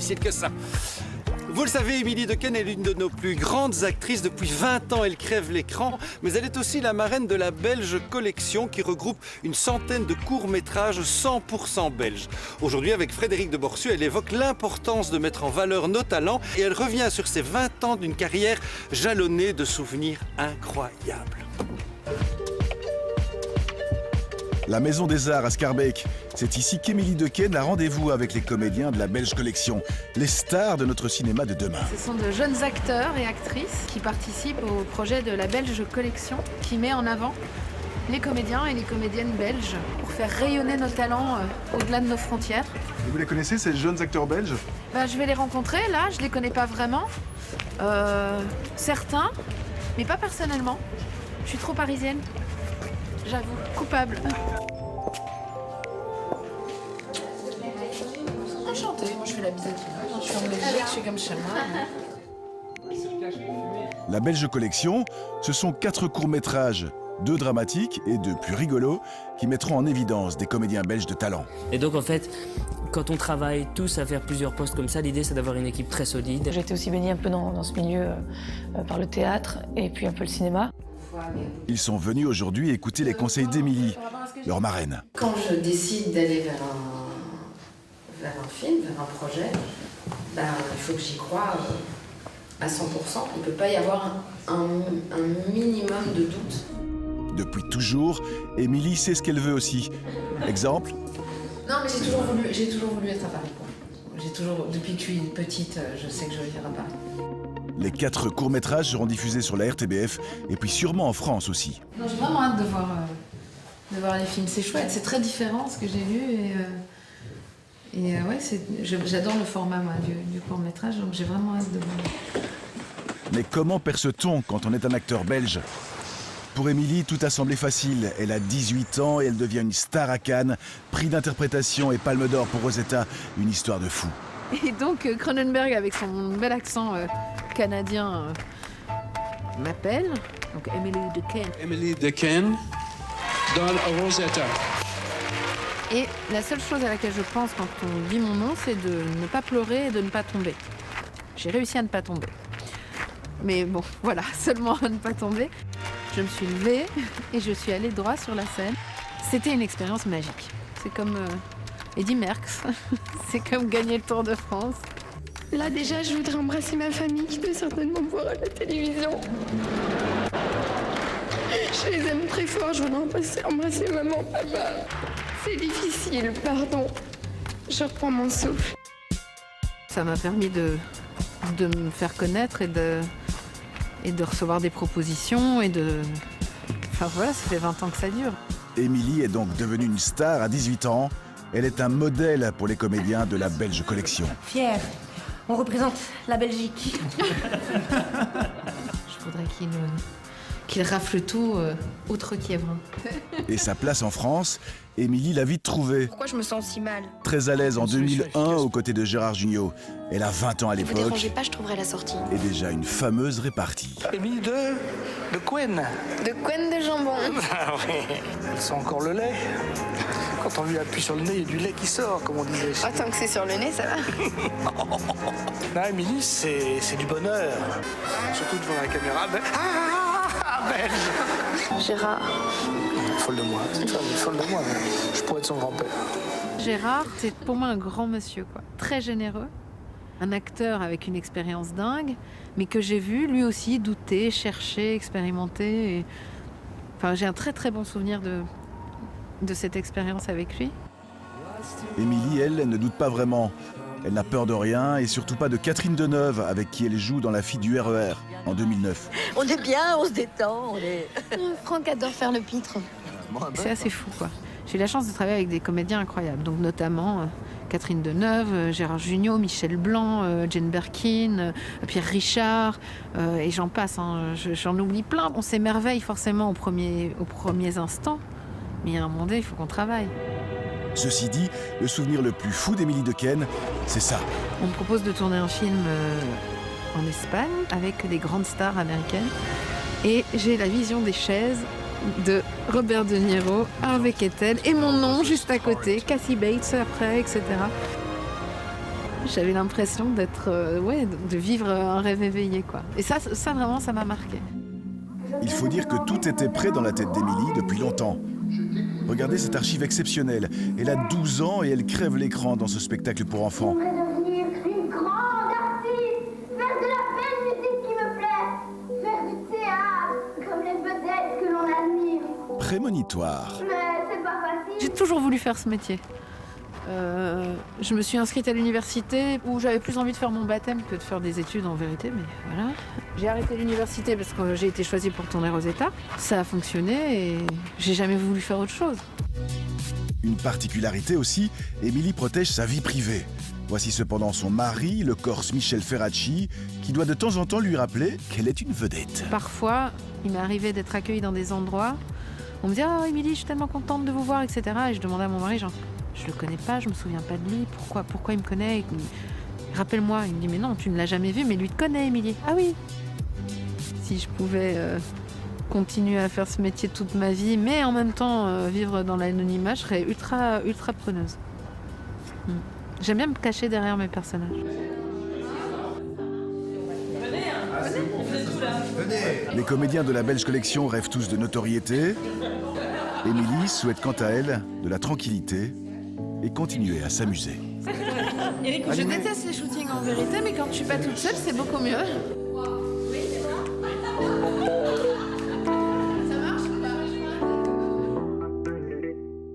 difficile que ça. Vous le savez, Émilie Dequesne est l'une de nos plus grandes actrices. Depuis 20 ans, elle crève l'écran, mais elle est aussi la marraine de la Belge Collection qui regroupe une centaine de courts-métrages 100% belges. Aujourd'hui, avec Frédéric de Borsu, elle évoque l'importance de mettre en valeur nos talents et elle revient sur ses 20 ans d'une carrière jalonnée de souvenirs incroyables. La Maison des Arts à Schaerbeek. C'est ici qu'Émilie Dequesne a rendez-vous avec les comédiens de la Belge Collection, les stars de notre cinéma de demain. Ce sont de jeunes acteurs et actrices qui participent au projet de la Belge Collection qui met en avant les comédiens et les comédiennes belges pour faire rayonner nos talents au-delà de nos frontières. Et vous les connaissez, ces jeunes acteurs belges? Je vais les rencontrer, là, je les connais pas vraiment. Certains, mais pas personnellement. Je suis trop parisienne. J'avoue, coupable. Enchantée, moi je fais la bise à tout le monde. Je suis en Belgique, je suis comme chez moi. La Belge Collection, ce sont 4 courts-métrages, 2 dramatiques et 2 plus rigolos, qui mettront en évidence des comédiens belges de talent. Et donc en fait, quand on travaille tous à faire plusieurs postes comme ça, l'idée c'est d'avoir une équipe très solide. J'ai été aussi baignée un peu dans ce milieu par le théâtre et puis un peu le cinéma. Ils sont venus aujourd'hui écouter les conseils d'Émilie, leur marraine. Quand je décide d'aller vers un film, vers un projet, il faut que j'y croie à 100%. Il ne peut pas y avoir un minimum de doute. Depuis toujours, Émilie sait ce qu'elle veut aussi. Exemple ? Non, mais j'ai toujours voulu être à Paris. Depuis que je suis petite, je sais que je veux vivre à Paris. Les 4 courts-métrages seront diffusés sur la RTBF et puis sûrement en France aussi. J'ai vraiment hâte de voir les films. C'est chouette, c'est très différent ce que j'ai vu. J'adore le format du court-métrage, donc j'ai vraiment hâte de voir. Mais comment perce-t-on quand on est un acteur belge ? Pour Émilie, tout a semblé facile. Elle a 18 ans et elle devient une star à Cannes. Prix d'interprétation et Palme d'Or pour Rosetta. Une histoire de fou. Et donc Cronenberg, avec son bel accent canadien, m'appelle. Donc Émilie Dequesne. Émilie Dequesne dans Rosetta. Et la seule chose à laquelle je pense quand on dit mon nom, c'est de ne pas pleurer et de ne pas tomber. J'ai réussi à ne pas tomber. Mais bon, voilà, seulement à ne pas tomber. Je me suis levée et je suis allée droit sur la scène. C'était une expérience magique. C'est comme Eddy Merckx. C'est comme gagner le Tour de France. Là déjà, je voudrais embrasser ma famille qui peut certainement me voir à la télévision. Je les aime très fort, je voudrais embrasser maman, papa. C'est difficile, pardon. Je reprends mon souffle. Ça m'a permis de me faire connaître et de recevoir des propositions Enfin voilà, ça fait 20 ans que ça dure. Émilie est donc devenue une star à 18 ans. Elle est un modèle pour les comédiens de la Belge Collection. Fière, on représente la Belgique. Je voudrais qu'il rafle tout outre Kievrin. Et sa place en France, Émilie l'a vite trouvée. Pourquoi je me sens si mal? Très à l'aise en 2001 aux côtés de Gérard Jugnot. Elle a 20 ans à Ne vous l'époque dérangez pas, je trouverai la sortie. et déjà une fameuse répartie. Émilie de Quen. De couenne de jambon. Ah oui. Elle sent encore le lait. Quand on lui appuie sur le nez, il y a du lait qui sort, comme on disait. Ah, tant que c'est sur le nez, ça va. Non, Émilie, c'est du bonheur. Surtout devant la caméra. Belge. Gérard. Folle de moi. Cette femme est folle de moi. Je pourrais être son grand-père. Gérard, c'est pour moi un grand monsieur, quoi. Très généreux. Un acteur avec une expérience dingue, mais que j'ai vu lui aussi douter, chercher, expérimenter. Enfin, j'ai un très très bon souvenir de cette expérience avec lui. Émilie, elle ne doute pas vraiment. Elle n'a peur de rien et surtout pas de Catherine Deneuve, avec qui elle joue dans La fille du RER en 2009. On est bien, on se détend, Franck adore faire le pitre. C'est assez fou, quoi. J'ai eu la chance de travailler avec des comédiens incroyables, donc notamment Catherine Deneuve, Gérard Jugnot, Michel Blanc, Jane Birkin, Pierre Richard, et j'en passe, hein, j'en oublie plein. On s'émerveille forcément aux premiers instants, mais à un moment donné, il faut qu'on travaille. Ceci dit, le souvenir le plus fou d'Émilie Dequesne, c'est ça. On me propose de tourner un film en Espagne avec des grandes stars américaines, et j'ai la vision des chaises de Robert De Niro, Harvey Keitel et mon nom juste à côté, Kathy Bates après, etc. J'avais l'impression d'être, de vivre un rêve éveillé, quoi. Et ça vraiment, ça m'a marqué. Il faut dire que tout était prêt dans la tête d'Émilie depuis longtemps. Regardez cette archive exceptionnelle. Elle a 12 ans et elle crève l'écran dans ce spectacle pour enfants. J'aimerais devenir une grande artiste, faire de la belle musique qui me plaît, faire du théâtre, comme les vedettes que l'on admire. Prémonitoire. Mais c'est pas facile. J'ai toujours voulu faire ce métier. Je me suis inscrite à l'université où j'avais plus envie de faire mon baptême que de faire des études en vérité, mais voilà. J'ai arrêté l'université parce que j'ai été choisie pour tourner Rosetta. Ça a fonctionné et j'ai jamais voulu faire autre chose. Une particularité aussi, Émilie protège sa vie privée. Voici cependant son mari, le Corse Michel Ferracci, qui doit de temps en temps lui rappeler qu'elle est une vedette. Parfois, il m'est arrivé d'être accueillie dans des endroits. On me dit « Ah, Émilie, je suis tellement contente de vous voir, etc. » Et je demandais à mon mari, genre, je le connais pas, je me souviens pas de lui, pourquoi il me connaît? Rappelle-moi. Il me dit « Mais non, tu ne l'as jamais vu, mais lui te connaît, Émilie. » Ah oui. Si je pouvais continuer à faire ce métier toute ma vie, mais en même temps vivre dans l'anonymat, je serais ultra preneuse. J'aime bien me cacher derrière mes personnages. Les comédiens de la Belge Collection rêvent tous de notoriété. Émilie souhaite quant à elle de la tranquillité et continuer à s'amuser. Je déteste les shootings en vérité, mais quand je suis pas toute seule, c'est beaucoup mieux.